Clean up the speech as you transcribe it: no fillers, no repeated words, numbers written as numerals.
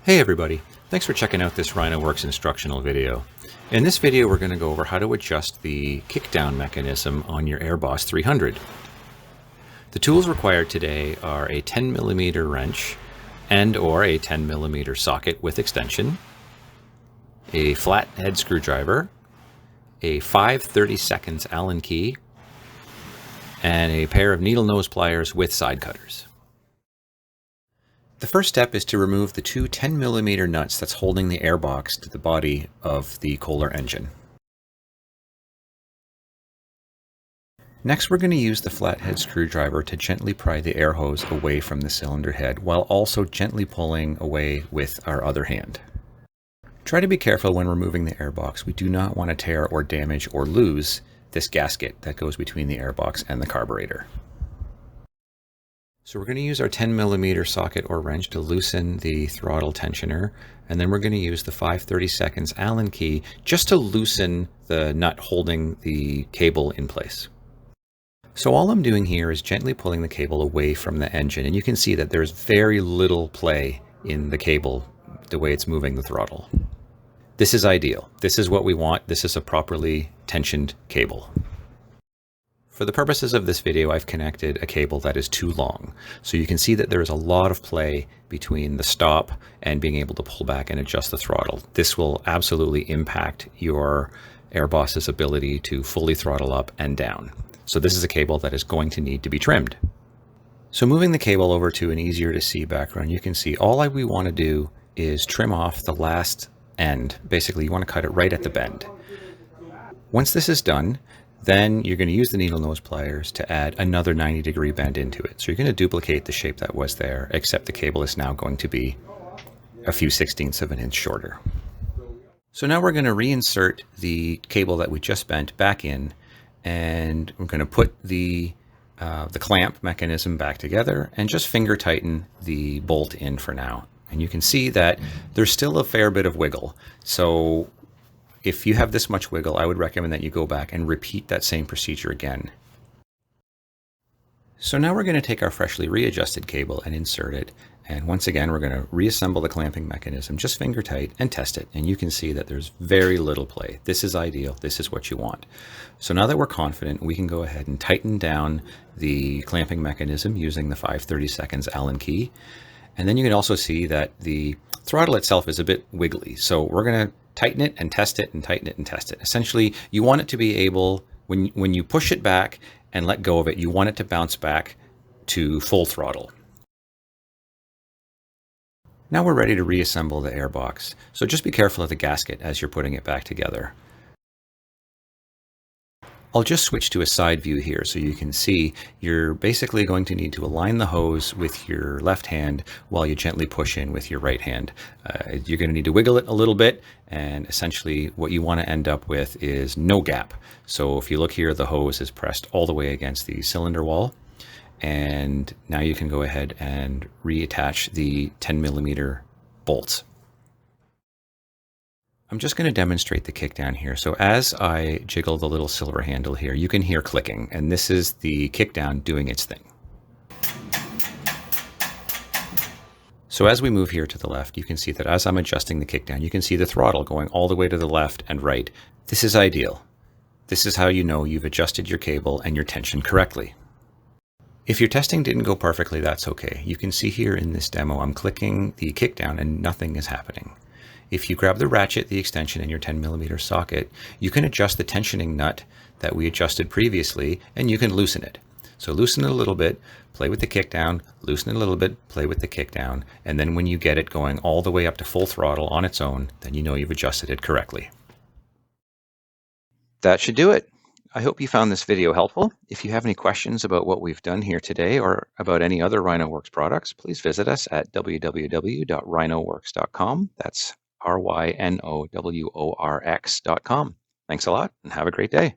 Hey everybody, thanks for checking out this RynoWorx instructional video. In this video we're going to go over how to adjust the kickdown mechanism on your AirBoss 300. The tools required today are a 10mm wrench and or a 10mm socket with extension, a flathead screwdriver, a 5/32 Allen key, and a pair of needle nose pliers with side cutters. The first step is to remove the two 10mm nuts that's holding the airbox to the body of the Kohler engine. Next, we're going to use the flathead screwdriver to gently pry the air hose away from the cylinder head while also gently pulling away with our other hand. Try to be careful when removing the airbox. We do not want to tear or damage or lose this gasket that goes between the airbox and the carburetor. So we're going to use our 10mm socket or wrench to loosen the throttle tensioner, and then we're going to use the 5/32 Allen key just to loosen the nut holding the cable in place. So all I'm doing here is gently pulling the cable away from the engine, and you can see that there's very little play in the cable the way it's moving the throttle. This is ideal. This is what we want. This is a properly tensioned cable. For the purposes of this video, I've connected a cable that is too long. So you can see that there is a lot of play between the stop and being able to pull back and adjust the throttle. This will absolutely impact your AirBoss's ability to fully throttle up and down. So this is a cable that is going to need to be trimmed. So moving the cable over to an easier to see background, you can see all we want to do is trim off the last end. Basically, you want to cut it right at the bend. Once this is done, then you're going to use the needle nose pliers to add another 90-degree bend into it. So you're going to duplicate the shape that was there, except the cable is now going to be a few 1/16 of an inch shorter. So now we're going to reinsert the cable that we just bent back in, and we're going to put the clamp mechanism back together and just finger tighten the bolt in for now. And you can see that there's still a fair bit of wiggle. So if you have this much wiggle, I would recommend that you go back and repeat that same procedure again. So now we're going to take our freshly readjusted cable and insert it. And once again, we're going to reassemble the clamping mechanism, just finger tight, and test it. And you can see that there's very little play. This is ideal. This is what you want. So now that we're confident, we can go ahead and tighten down the clamping mechanism using the 5/32 Allen key. And then you can also see that the throttle itself is a bit wiggly. So we're going to tighten it and test it and tighten it and test it. Essentially, you want it to be able, when you push it back and let go of it, you want it to bounce back to full throttle. Now we're ready to reassemble the airbox. So just be careful of the gasket as you're putting it back together. I'll just switch to a side view here so you can see you're basically going to need to align the hose with your left hand while you gently push in with your right hand. You're going to need to wiggle it a little bit, and essentially what you want to end up with is no gap. So if you look here, the hose is pressed all the way against the cylinder wall, and now you can go ahead and reattach the 10mm bolts. I'm just going to demonstrate the kickdown here. So as I jiggle the little silver handle here, you can hear clicking, and this is the kickdown doing its thing. So as we move here to the left, you can see that as I'm adjusting the kickdown, you can see the throttle going all the way to the left and right. This is ideal. This is how you know you've adjusted your cable and your tension correctly. If your testing didn't go perfectly, that's okay. You can see here in this demo, I'm clicking the kickdown and nothing is happening. If you grab the ratchet, the extension, and your 10mm socket, you can adjust the tensioning nut that we adjusted previously, and you can loosen it. So loosen it a little bit, play with the kickdown, loosen it a little bit, play with the kickdown, and then when you get it going all the way up to full throttle on its own, then you know you've adjusted it correctly. That should do it. I hope you found this video helpful. If you have any questions about what we've done here today or about any other RynoWorx products, please visit us at www.rynoworx.com. That's RynoWorx.com. Thanks a lot and have a great day.